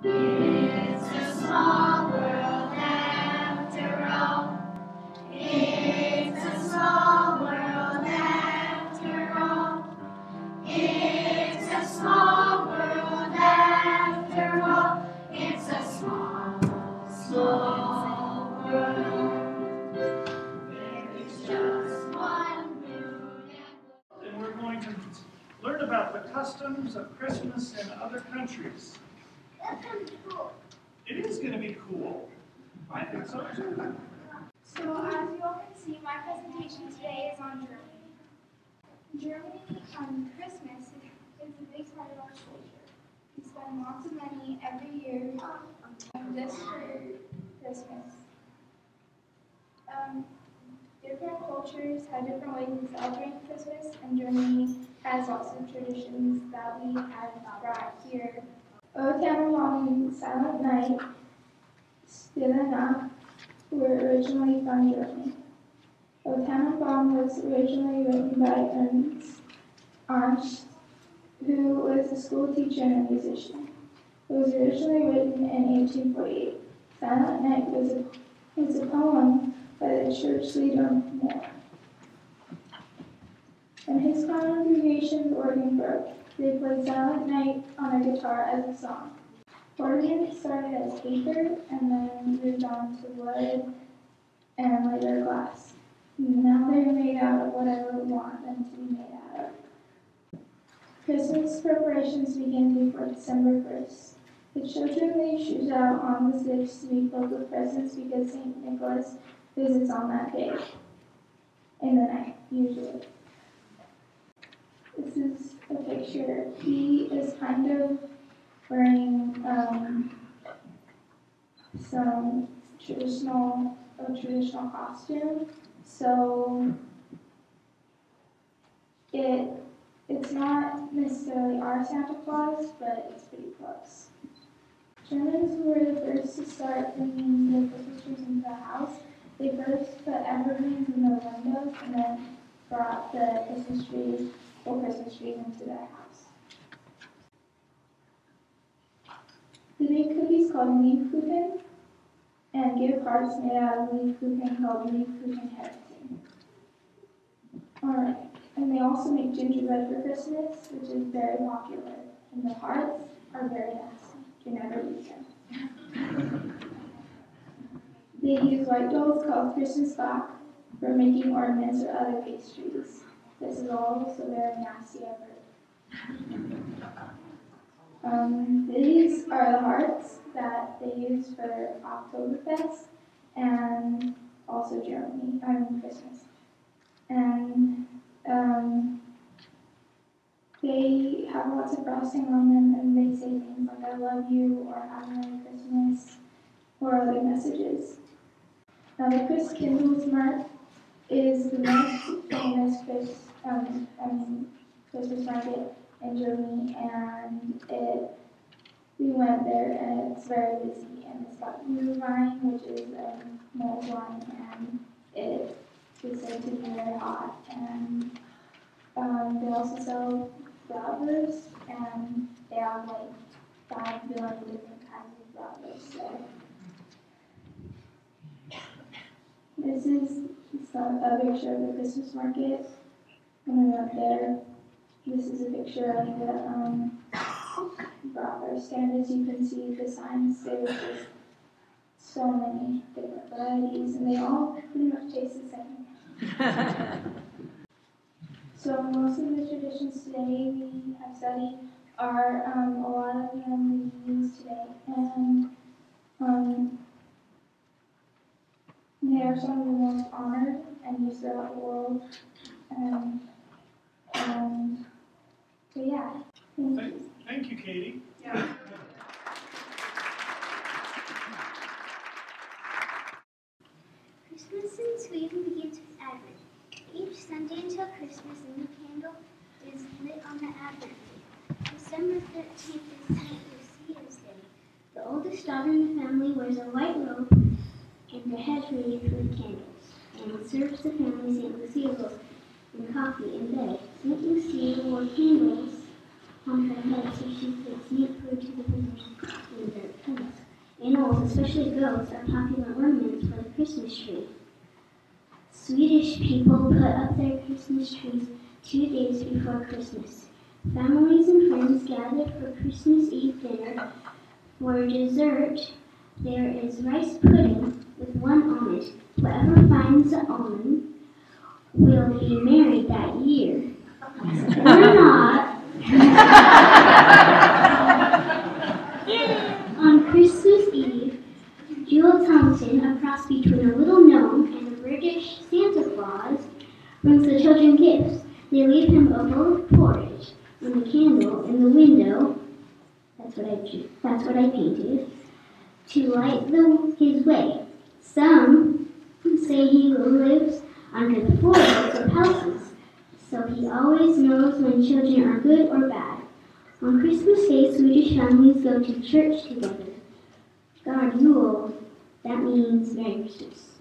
It's a small world after all. It's a small world after all. It's a small world after all. It's a small, small world. There is just one moon. And we're going to learn about the customs of Christmas in other countries. That's going to be cool. It is going to be cool. I think so too. So as you all can see, my presentation today is on Germany. Germany on Christmas is a big part of our culture. We spend lots of money every year just for Christmas. Different cultures have different ways of celebrating Christmas, and Germany has lots of traditions that we have brought here. O Tannenbaum and Silent Night, Stille Nacht were originally from Germany. O Tannenbaum was originally written by Ernst, who was a school teacher and a musician. It was originally written in 1848. Silent Night was a poem by the church leader Moore. When his congregation's organ broke, they played Silent Night on a guitar as a song. Organs started as paper and then moved on to wood and later glass. Now they're made out of whatever we want them to be made out of. Christmas preparations begin before December 1st. The children leave shoes out on the 6th to be filled with presents because St. Nicholas visits on that day, in the night, usually. This is a picture. He is kind of wearing some traditional costume, so it's not necessarily our Santa Claus, but it's pretty close. Germans were the first to start bringing the Christmas trees into the house. They first put evergreens in the windows and then brought the Christmas trees into their house. They make cookies called Lebkuchen and give hearts made out of Lebkuchen called Lebkuchenherzen. Alright, and they also make gingerbread for Christmas, which is very popular. And the hearts are very nasty. You never eat them. They use white dolls called Christmas clock for making ornaments or other pastries. This is also very nasty, I've heard. These are the hearts that they use for Oktoberfest and also Christmas. And they have lots of frosting on them, and they say things like "I love you" or "Have a Merry Christmas" or other messages. Now, the Christkindlesmarkt is the most famous Christmas market in Germany, and we went there, and it's very busy, and it's got Glühwein, which is mulled wine, and it is said to be very hot, and they also sell flowers, and they have like 5 billion different kinds of flowers. So this is a picture of the Christmas market when we went there. This is a picture of the Brother stand. As you can see, the signs, there's just so many different varieties, and they all pretty much taste the same. So most of the traditions today we have studied are a lot of them we use today, and they are some of the most honored and used throughout the world. So yeah. Thank you, Katie. Yeah. Christmas in Sweden begins with Advent. Each Sunday until Christmas, a new candle is lit on the Advent tree. December 13th is St. Lucia's Day. The oldest daughter in the family wears a white robe and her head wreathed with candles, and serves the family St. Lucia both and coffee in bed. St. Lucia wore candles on her head so she could sneak food to the visitors in the especially goats, are popular ornaments for the Christmas tree. Swedish people put up their Christmas trees 2 days before Christmas. Families and friends gather for Christmas Eve dinner. For dessert, there is rice pudding with 1 almond. Whoever finds the almond will be married that year. Or not. On Christmas Eve, Jewel Thompson, a cross between a little gnome and a British Santa Claus, brings the children gifts. They leave him a bowl of porridge and a candle in the window. That's what I painted. To light his way. Some say he lives under the floorboards of houses, so he always knows when children are good or bad. On Christmas Day, Swedish families go to church together. God Jul, that means Merry Christmas.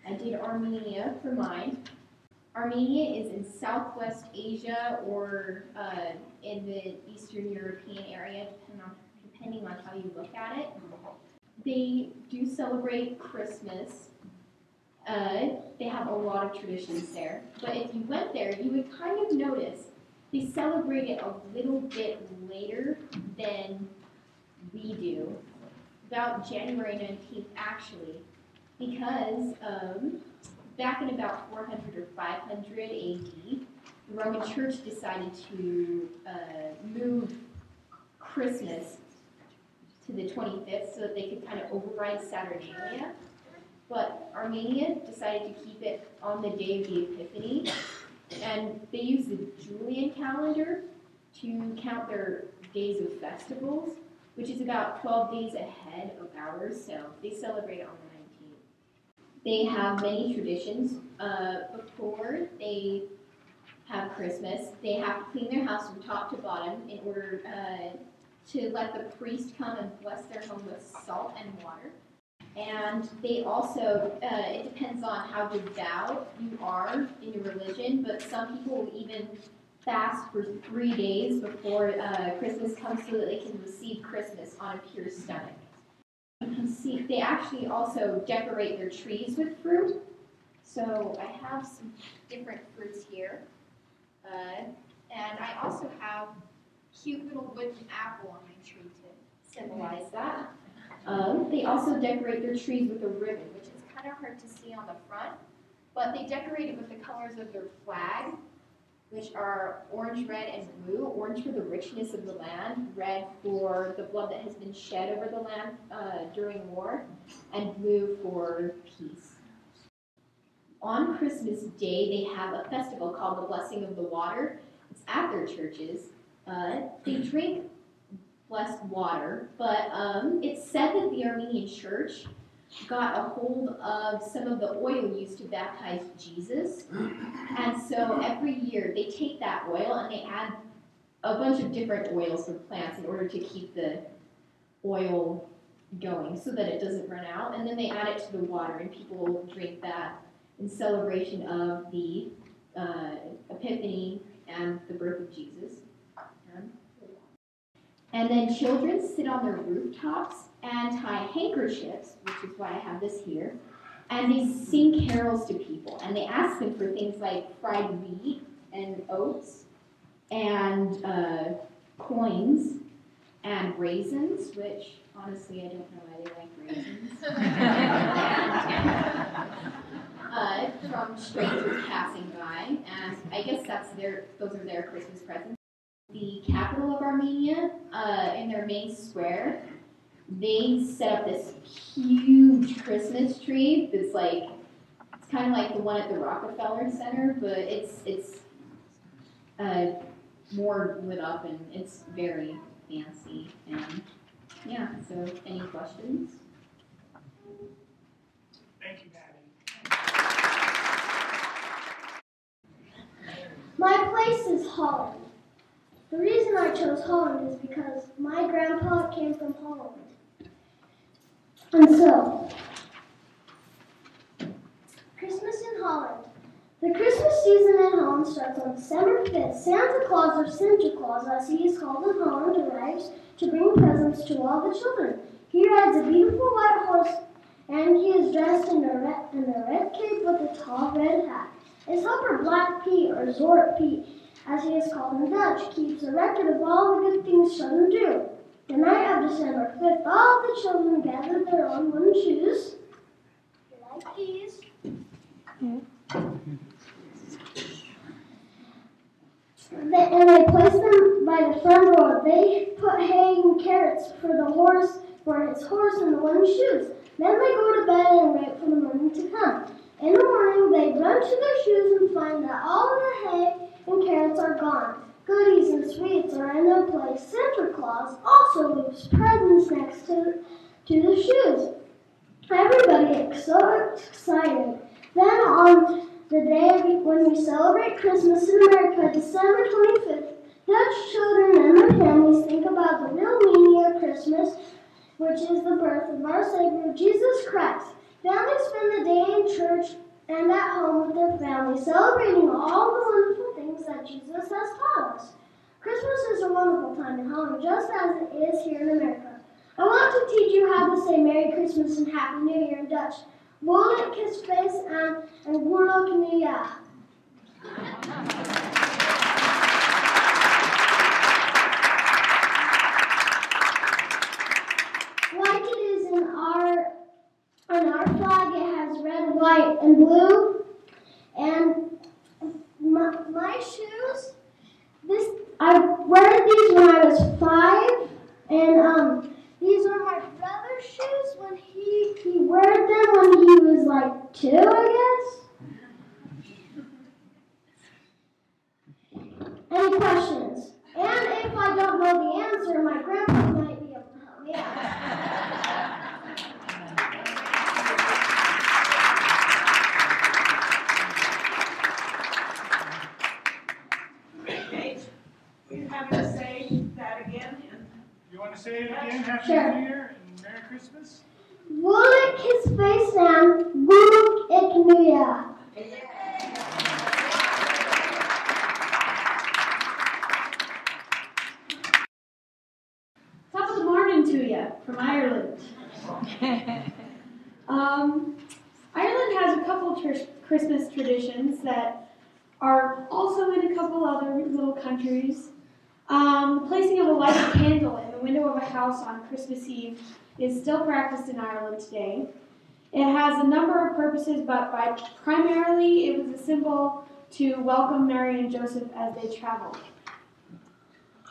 I did Armenia for mine. Armenia is in Southwest Asia or in the Eastern European area, depending on how you look at it. They do celebrate Christmas. They have a lot of traditions there. But if you went there, you would kind of notice they celebrate it a little bit later than we do, about January 19th actually, because back in about 400 or 500 AD, the Roman Church decided to move Christmas to the 25th so that they could kind of override Saturnalia. But Armenia decided to keep it on the day of the Epiphany, and they use the Julian calendar to count their days of festivals, which is about 12 days ahead of ours, so they celebrate it on the 19th. They have many traditions. Before they have Christmas, they have to clean their house from top to bottom in order to let the priest come and bless their home with salt and water. And they also, it depends on how devout you are in your religion, but some people will even fast for 3 days before Christmas comes so that they can receive Christmas on a pure stomach. You can see they actually also decorate their trees with fruit. So I have some different fruits here. And I also have a cute little wooden apple on my tree to symbolize that. They also decorate their trees with a ribbon, which is kind of hard to see on the front, but they decorate it with the colors of their flag, which are orange, red, and blue. Orange for the richness of the land, red for the blood that has been shed over the land during war, and blue for peace. On Christmas Day, they have a festival called the Blessing of the Water. It's at their churches. They drink blessed water, but it's said that the Armenian church got a hold of some of the oil used to baptize Jesus, and so every year they take that oil and they add a bunch of different oils from plants in order to keep the oil going so that it doesn't run out, and then they add it to the water and people drink that in celebration of the Epiphany and the birth of Jesus. And then children sit on their rooftops and tie handkerchiefs, which is why I have this here, and they sing carols to people. And they ask them for things like fried wheat and oats and coins and raisins, which honestly I don't know why they like raisins. And from strangers passing by, and I guess those are their Christmas presents. The capital of Armenia, in their main square, they set up this huge Christmas tree that's like, it's kind of like the one at the Rockefeller Center, but it's more lit up and it's very fancy. And yeah, so any questions? Thank you, Maddie. My place is Holland. The reason I chose Holland is because my grandpa came from Holland. And so, Christmas in Holland. The Christmas season in Holland starts on December 5th. Santa Claus, or Sinterklaas as he is called in Holland, arrives to bring presents to all the children. He rides a beautiful white horse, and he is dressed in a red cape with a tall red hat. His helper Black Pete, or Zwart Piet, as he is called in Dutch, keeps a record of all the good things children do. The night of December 5th, all the children gather their own wooden shoes, like these. And they place them by the front door. They put hay and carrots for his horse and the wooden shoes. Then they go to bed and wait for the morning to come. In the morning, they run to their shoes and find that all of the hay and carrots are gone. Goodies and sweets are in their place. Santa Claus also leaves presents next to the shoes. Everybody is so excited. Then on the day when we celebrate Christmas in America, December 25th, Dutch children and their families think about the real meaning of Christmas, which is the birth of our Savior, Jesus Christ. Families spend the day in church and at home with their family, celebrating all the wonderful things that Jesus has taught us. Christmas is a wonderful time in Holland, just as it is here in America. I want to teach you how to say Merry Christmas and Happy New Year in Dutch. Vrolijk Kerstfeest and Vrolijk Nieuwjaar. Like it is in our flag, it has red, white, and blue. And my shoes, I wear these when I was 5, and these are my brother's shoes when he wore them when he was like 2, I guess. Any questions? And if I don't know the answer, my grandpa might be able to help me out. Okay, we're having to say that again. You want to say it again? Happy Sure. New Year and Merry Christmas? Vrolijk Kerstfeest en Vrolijk Nieuwjaar. Top of the morning to you from Ireland. Ireland has a couple Christmas traditions that are also in a couple other little countries. The placing of a lighted candle in the window of a house on Christmas Eve is still practiced in Ireland today. It has a number of purposes, but primarily it was a symbol to welcome Mary and Joseph as they traveled.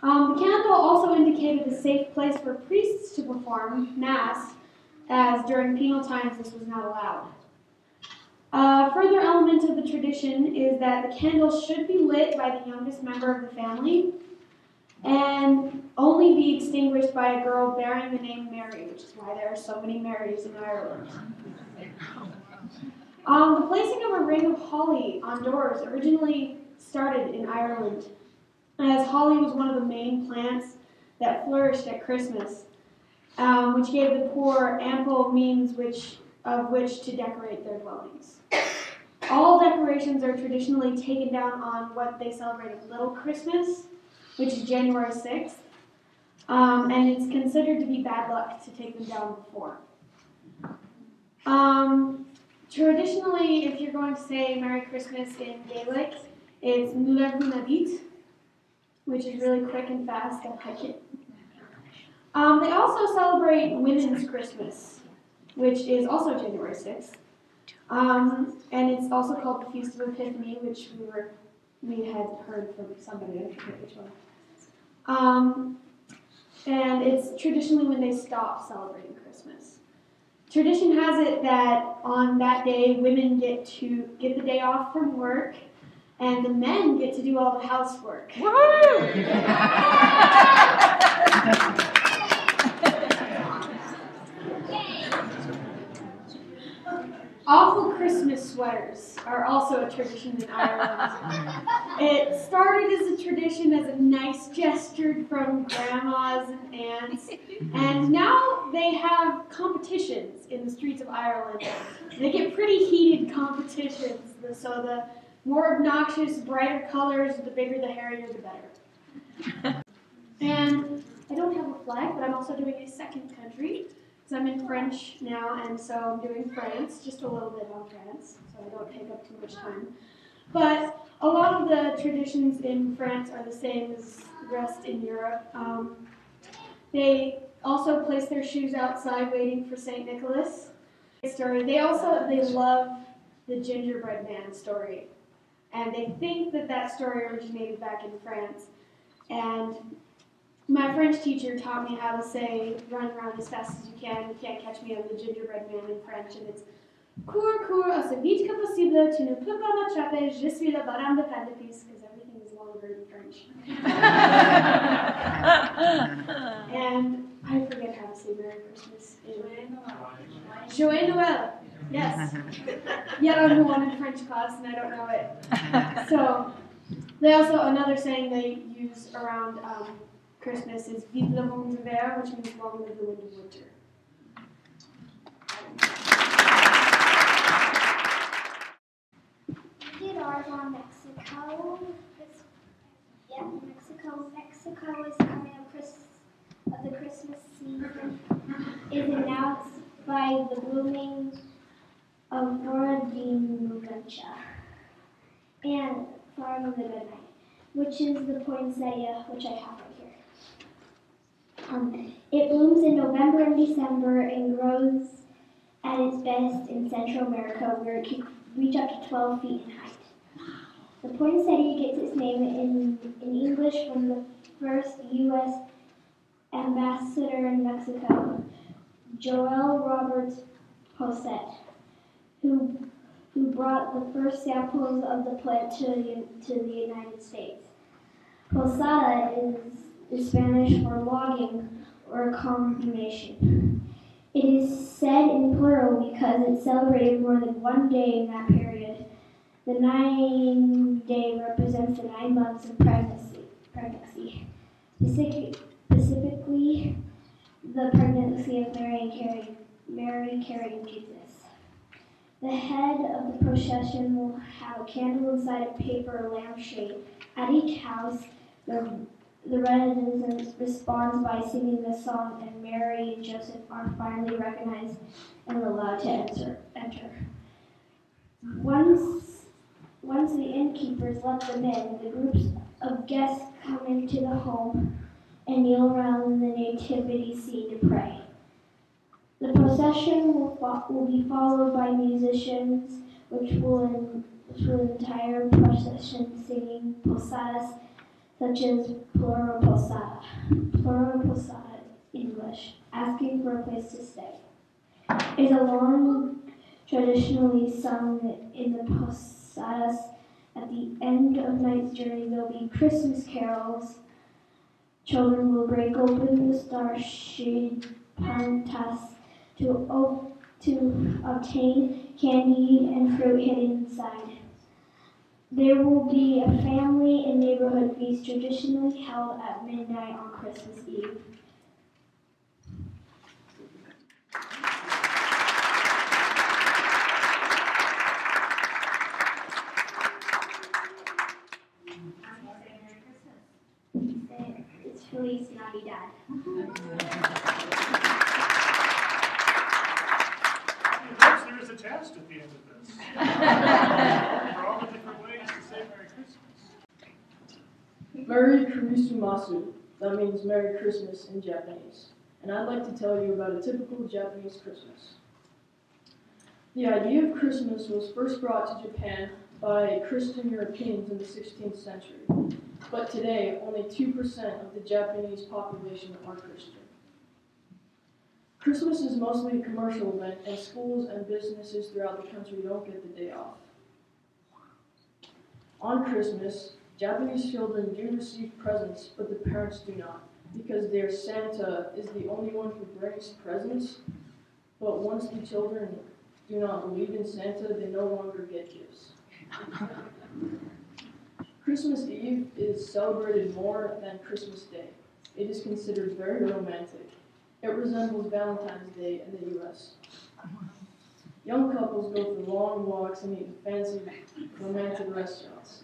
The candle also indicated a safe place for priests to perform Mass, as during penal times this was not allowed. A further element of the tradition is that the candle should be lit by the youngest member of the family and only be extinguished by a girl bearing the name Mary, which is why there are so many Marys in Ireland. The placing of a ring of holly on doors originally started in Ireland, as holly was one of the main plants that flourished at Christmas, which gave the poor ample means of which to decorate their dwellings. All decorations are traditionally taken down on what they celebrate as Little Christmas, which is January 6th, and it's considered to be bad luck to take them down before. Traditionally, if you're going to say Merry Christmas in Gaelic, it's Nuair Gunnar, which is really quick and fast. I like it. They also celebrate Women's Christmas, which is also January 6th. And it's also called the Feast of Epiphany, which we had heard from somebody, I forget which one. And it's traditionally when they stop celebrating Christmas. Tradition has it that on that day, women get the day off from work, and the men get to do all the housework. Awful Christmas sweaters are also a tradition in Ireland. It started as a tradition, as a nice gesture from grandmas and aunts, and now they have competitions in the streets of Ireland. They get pretty heated competitions, so more obnoxious, brighter colors. The bigger the hairier, the better. And I don't have a flag, but I'm also doing a second country, because I'm in French now, and so I'm doing France, just a little bit on France, so I don't take up too much time. But a lot of the traditions in France are the same as the rest in Europe. They also place their shoes outside waiting for St. Nicholas. They love the gingerbread man story. And they think that that story originated back in France. And my French teacher taught me how to say, run around as fast as you can't catch me, I'm the gingerbread man in French. And it's, cours, cours, aussi vite que possible, tu ne peux pas m'attraper, je suis le baron de pain d'épices, because everything is longer in French. And I forget how to say Merry Christmas. Joyeux Noël. Yes. Yet I'm the one in French class and I don't know it. So, another saying they use around Christmas is Vive le vent d'hiver, which means long live the wind of winter. We did ours on Mexico. Mexico is coming up the Christmas season is announced by the blooming of Flora de Mugancha and Farm of the Good Night, which is the poinsettia, which I have right here. It blooms in November and December and grows at its best in Central America, where it can reach up to 12 feet in height. The poinsettia gets its name in English from the first U.S. ambassador in Mexico, Joel Roberts Posset, who brought the first samples of the plant to the United States. Posada is Spanish for logging or a combination. It is said in plural because it celebrated more than one day in that period. The 9-day represents the 9 months of pregnancy. Specifically, the pregnancy of Mary carrying Jesus. The head of the procession will have a candle inside a paper lampshade. At each house, the residents respond by singing the song, and Mary and Joseph are finally recognized and allowed to enter. Once the innkeepers let them in, the groups of guests come into the home and kneel around the nativity scene to pray. The procession will be followed by musicians, which will entire procession singing posadas, such as plural posada English, asking for a place to stay. It's a long traditionally sung in the posadas. At the end of night's journey, there'll be Christmas carols. Children will break open the star-shaped pantas to obtain candy and fruit hidden inside. There will be a family and neighborhood feast traditionally held at midnight on Christmas Eve. It's Feliz Navidad. There is a test at the end of this. For all the different ways to say Merry Christmas. Merry Kurisumasu. That means Merry Christmas in Japanese. And I'd like to tell you about a typical Japanese Christmas. The idea of Christmas was first brought to Japan by Christian Europeans in the 16th century. But today, only 2% of the Japanese population are Christian. Christmas is mostly a commercial event, and schools and businesses throughout the country don't get the day off. On Christmas, Japanese children do receive presents, but the parents do not, because their Santa is the only one who brings presents. But once the children do not believe in Santa, they no longer get gifts. Christmas Eve is celebrated more than Christmas Day. It is considered very romantic. It resembles Valentine's Day in the U.S. Young couples go for long walks and eat in fancy romantic restaurants.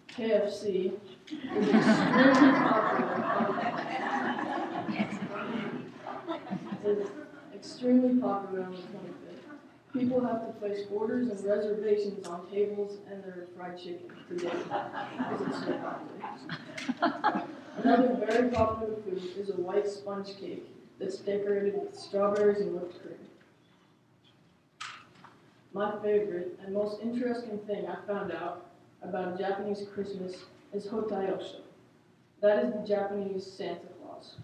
KFC is extremely popular on the 25th. People have to place orders and reservations on tables and their fried chicken today because it's so popular. Another very popular food is a white sponge cake that's decorated with strawberries and whipped cream. My favorite and most interesting thing I found out about Japanese Christmas is Hotayosho. That is the Japanese Santa Claus.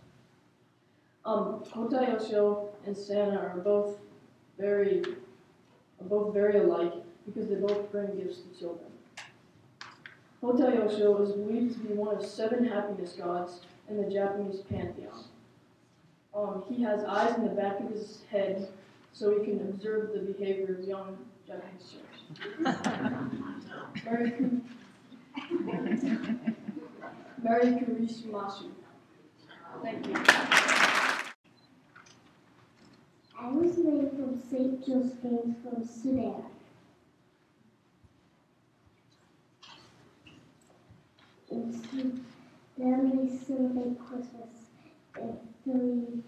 Hotayosho and Santa are both very alike because they both bring gifts to children. Hotayosho is believed to be one of 7 happiness gods in the Japanese pantheon. He has eyes in the back of his head so he can observe the behavior of young Japanese children. Merry Christmas. Thank you. I was named from St. Josephine from Sudan. In Sudan, we celebrate Christmas in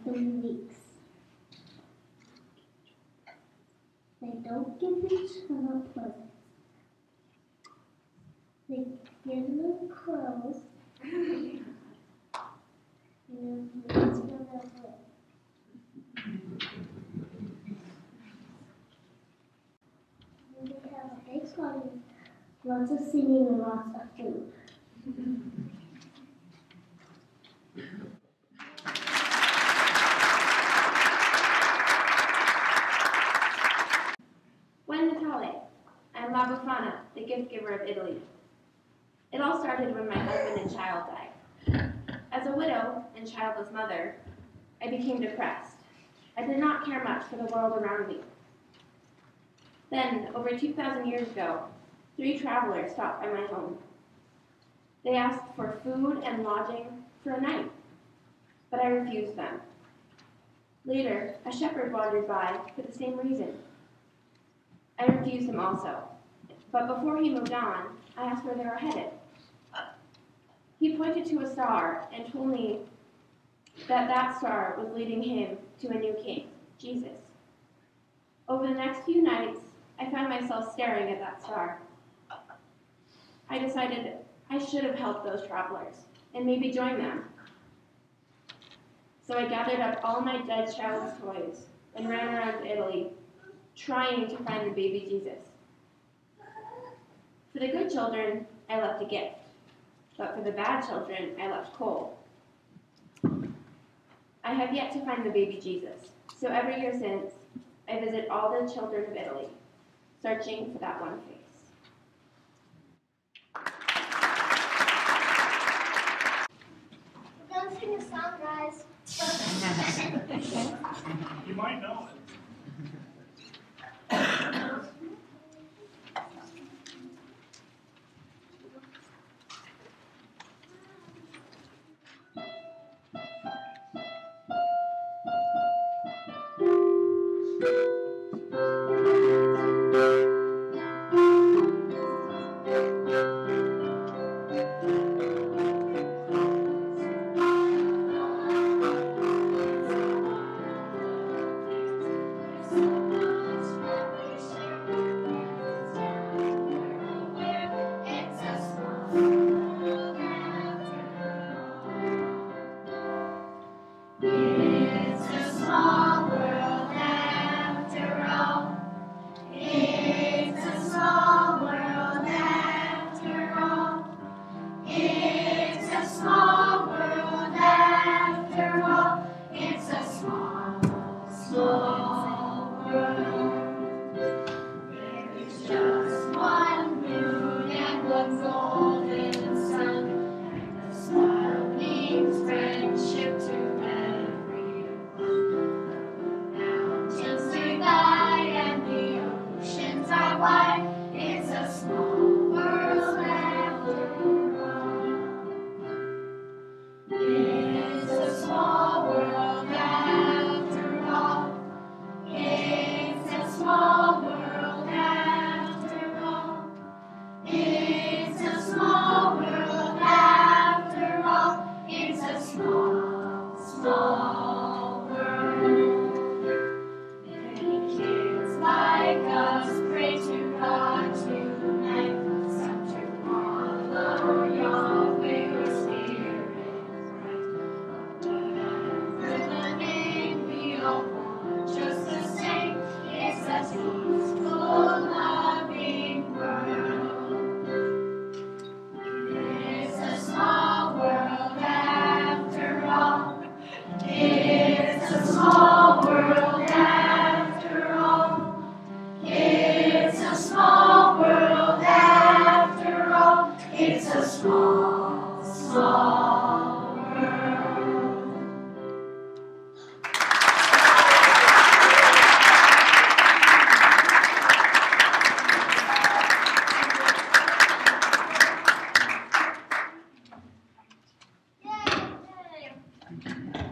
3 weeks. They don't give each other presents. They give them clothes. And that's what they'll play. And they have a big party, lots of singing and lots of food. Buon Natale. I'm La Befana, the gift giver of Italy. It all started when my husband and child died. As a widow and childless mother, I became depressed. I did not care much for the world around me. Then, over 2,000 years ago, 3 travelers stopped by my home. They asked for food and lodging for a night, but I refused them. Later, a shepherd wandered by for the same reason. I refused him also, but before he moved on, I asked where they were headed. He pointed to a star and told me that that star was leading him to a new king, Jesus. Over the next few nights, I found myself staring at that star. I decided I should have helped those travelers and maybe join them. So I gathered up all my dead child's toys and ran around Italy, trying to find the baby Jesus. For the good children, I left a gift. But for the bad children, I left coal. I have yet to find the baby Jesus, so every year since, I visit all the children of Italy, searching for that one face. We're going to sing a song, guys. You might know it. It's a small world after all. Thank you.